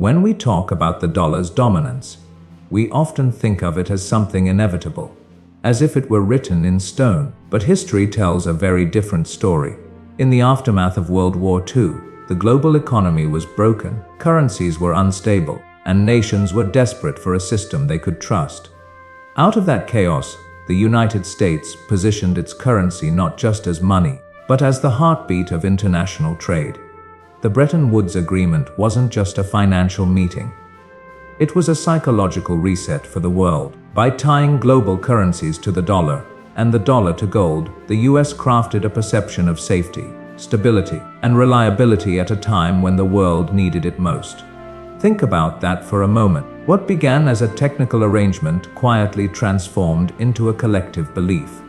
When we talk about the dollar's dominance, we often think of it as something inevitable, as if it were written in stone. But history tells a very different story. In the aftermath of World War II, the global economy was broken, currencies were unstable, and nations were desperate for a system they could trust. Out of that chaos, the United States positioned its currency not just as money, but as the heartbeat of international trade. The Bretton Woods Agreement wasn't just a financial meeting. It was a psychological reset for the world. By tying global currencies to the dollar and the dollar to gold, the US crafted a perception of safety, stability, and reliability at a time when the world needed it most. Think about that for a moment. What began as a technical arrangement quietly transformed into a collective belief.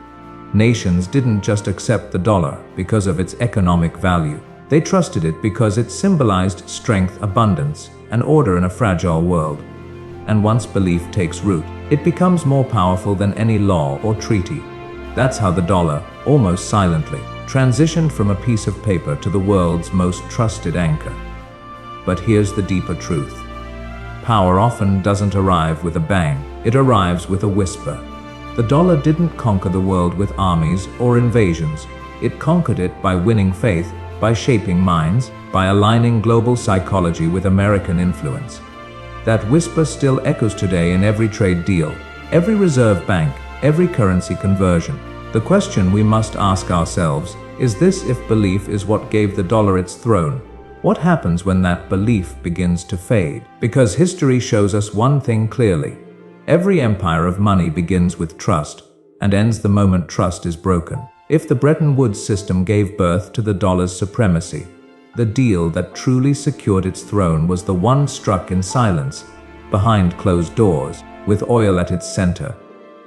Nations didn't just accept the dollar because of its economic value. They trusted it because it symbolized strength, abundance, and order in a fragile world. And once belief takes root, it becomes more powerful than any law or treaty. That's how the dollar, almost silently, transitioned from a piece of paper to the world's most trusted anchor. But here's the deeper truth. Power often doesn't arrive with a bang, it arrives with a whisper. The dollar didn't conquer the world with armies or invasions. It conquered it by winning faith, by shaping minds, by aligning global psychology with American influence. That whisper still echoes today in every trade deal, every reserve bank, every currency conversion. The question we must ask ourselves is this: if belief is what gave the dollar its throne, what happens when that belief begins to fade? Because history shows us one thing clearly. Every empire of money begins with trust and ends the moment trust is broken. If the Bretton Woods system gave birth to the dollar's supremacy, the deal that truly secured its throne was the one struck in silence, behind closed doors, with oil at its center.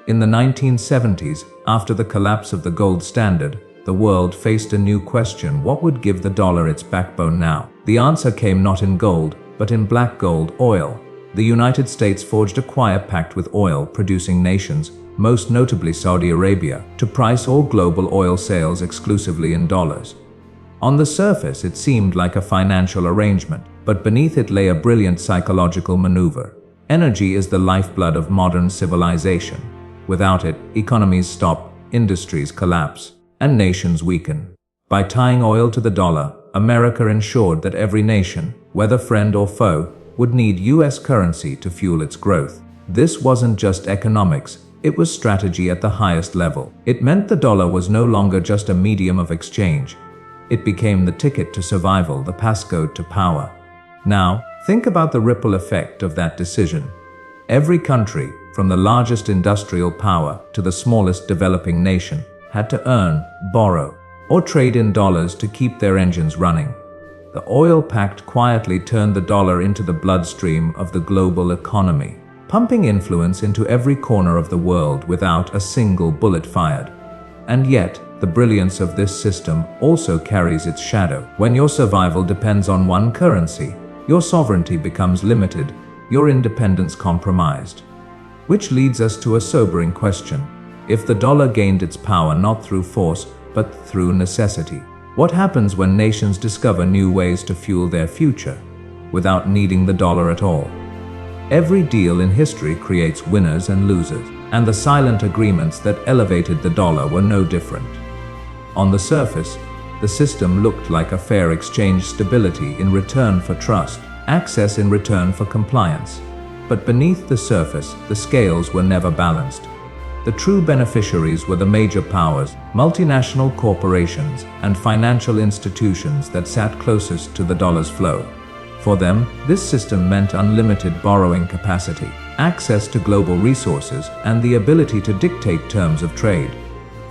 In the 1970s, after the collapse of the gold standard, the world faced a new question: what would give the dollar its backbone now? The answer came not in gold, but in black gold, oil. The United States forged a quiet pact with oil-producing nations, most notably Saudi Arabia, to price all global oil sales exclusively in dollars. On the surface, it seemed like a financial arrangement, but beneath it lay a brilliant psychological maneuver. Energy is the lifeblood of modern civilization. Without it, economies stop, industries collapse, and nations weaken. By tying oil to the dollar, America ensured that every nation, whether friend or foe, would need US currency to fuel its growth. This wasn't just economics, it was strategy at the highest level. It meant the dollar was no longer just a medium of exchange. It became the ticket to survival, the passcode to power. Now, think about the ripple effect of that decision. Every country, from the largest industrial power to the smallest developing nation, had to earn, borrow, or trade in dollars to keep their engines running. The oil pact quietly turned the dollar into the bloodstream of the global economy, pumping influence into every corner of the world without a single bullet fired. And yet, the brilliance of this system also carries its shadow. When your survival depends on one currency, your sovereignty becomes limited, your independence compromised. Which leads us to a sobering question. If the dollar gained its power not through force, but through necessity, what happens when nations discover new ways to fuel their future without needing the dollar at all? Every deal in history creates winners and losers, and the silent agreements that elevated the dollar were no different. On the surface, the system looked like a fair exchange: stability in return for trust, access in return for compliance. But beneath the surface, the scales were never balanced. The true beneficiaries were the major powers, multinational corporations, and financial institutions that sat closest to the dollar's flow. For them, this system meant unlimited borrowing capacity, access to global resources, and the ability to dictate terms of trade.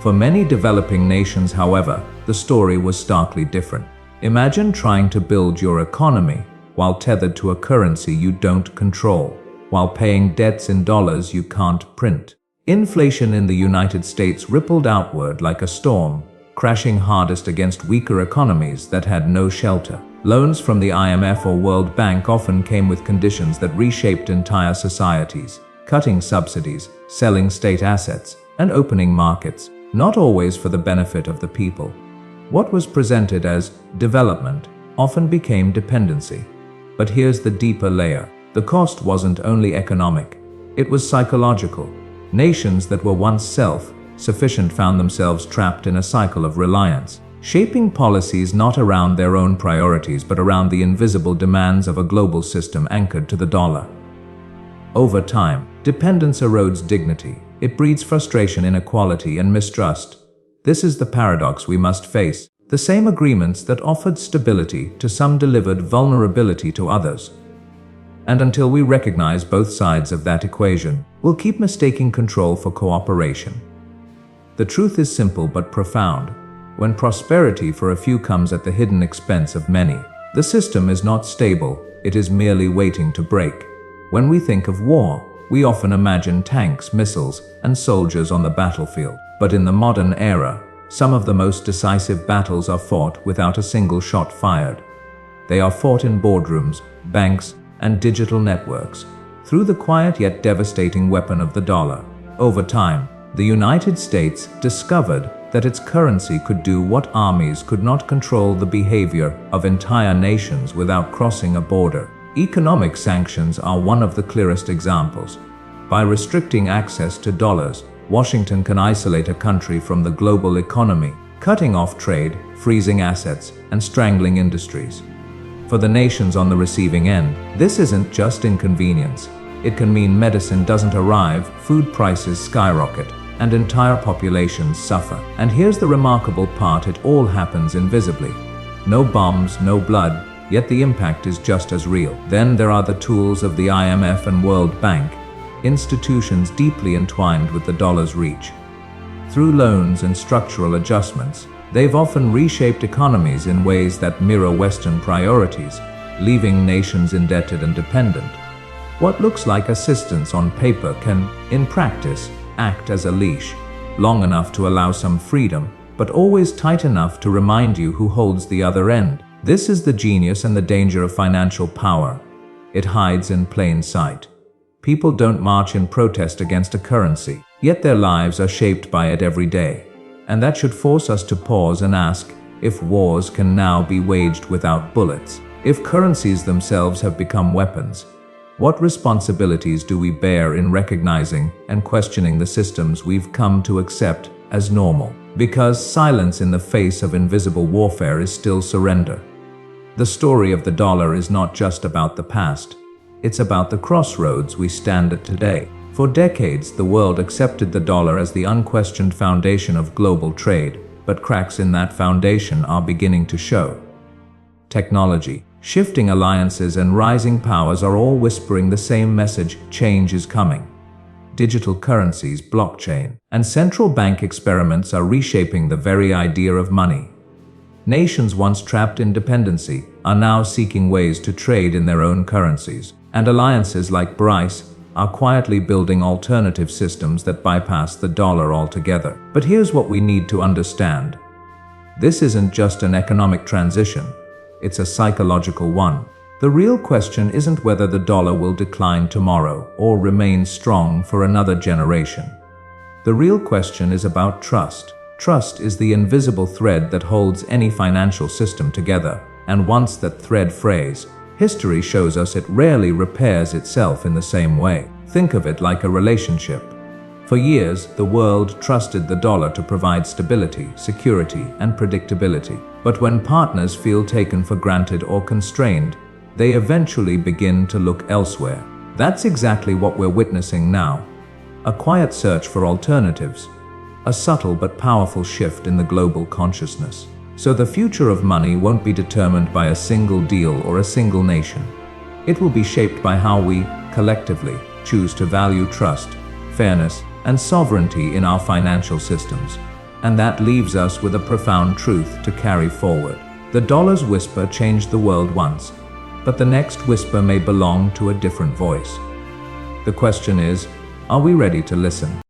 For many developing nations, however, the story was starkly different. Imagine trying to build your economy while tethered to a currency you don't control, while paying debts in dollars you can't print. Inflation in the United States rippled outward like a storm, crashing hardest against weaker economies that had no shelter. Loans from the IMF or World Bank often came with conditions that reshaped entire societies, cutting subsidies, selling state assets, and opening markets, not always for the benefit of the people. What was presented as development often became dependency. But here's the deeper layer. The cost wasn't only economic, it was psychological. Nations that were once self-sufficient found themselves trapped in a cycle of reliance, shaping policies not around their own priorities but around the invisible demands of a global system anchored to the dollar. Over time, dependence erodes dignity. It breeds frustration, inequality, and mistrust. This is the paradox we must face. The same agreements that offered stability to some delivered vulnerability to others. And until we recognize both sides of that equation, we'll keep mistaking control for cooperation. The truth is simple but profound. When prosperity for a few comes at the hidden expense of many, the system is not stable, it is merely waiting to break. When we think of war, we often imagine tanks, missiles, and soldiers on the battlefield. But in the modern era, some of the most decisive battles are fought without a single shot fired. They are fought in boardrooms, banks, and digital networks, through the quiet yet devastating weapon of the dollar. Over time, the United States discovered that its currency could do what armies could not: control the behavior of entire nations without crossing a border. Economic sanctions are one of the clearest examples. By restricting access to dollars, Washington can isolate a country from the global economy, cutting off trade, freezing assets, and strangling industries. For the nations on the receiving end, this isn't just inconvenience. It can mean medicine doesn't arrive, food prices skyrocket, and entire populations suffer. And here's the remarkable part: it all happens invisibly. No bombs, no blood, yet the impact is just as real. Then there are the tools of the IMF and World Bank, institutions deeply entwined with the dollar's reach. Through loans and structural adjustments, they've often reshaped economies in ways that mirror Western priorities, leaving nations indebted and dependent. What looks like assistance on paper can, in practice, act as a leash, long enough to allow some freedom, but always tight enough to remind you who holds the other end. This is the genius and the danger of financial power. It hides in plain sight. People don't march in protest against a currency, yet their lives are shaped by it every day. And that should force us to pause and ask if wars can now be waged without bullets, if currencies themselves have become weapons. What responsibilities do we bear in recognizing and questioning the systems we've come to accept as normal? Because silence in the face of invisible warfare is still surrender. The story of the dollar is not just about the past. It's about the crossroads we stand at today. For decades, the world accepted the dollar as the unquestioned foundation of global trade, but cracks in that foundation are beginning to show. Technology, shifting alliances, and rising powers are all whispering the same message: change is coming. Digital currencies, blockchain, and central bank experiments are reshaping the very idea of money. Nations once trapped in dependency are now seeking ways to trade in their own currencies, and alliances like BRICS are quietly building alternative systems that bypass the dollar altogether. But here's what we need to understand. This isn't just an economic transition, it's a psychological one. The real question isn't whether the dollar will decline tomorrow or remain strong for another generation. The real question is about trust. Trust is the invisible thread that holds any financial system together, and once that thread frays, history shows us it rarely repairs itself in the same way. Think of it like a relationship. For years, the world trusted the dollar to provide stability, security, and predictability. But when partners feel taken for granted or constrained, they eventually begin to look elsewhere. That's exactly what we're witnessing now. A quiet search for alternatives. A subtle but powerful shift in the global consciousness. So the future of money won't be determined by a single deal or a single nation. It will be shaped by how we, collectively, choose to value trust, fairness, and sovereignty in our financial systems. And that leaves us with a profound truth to carry forward. The dollar's whisper changed the world once, but the next whisper may belong to a different voice. The question is, are we ready to listen?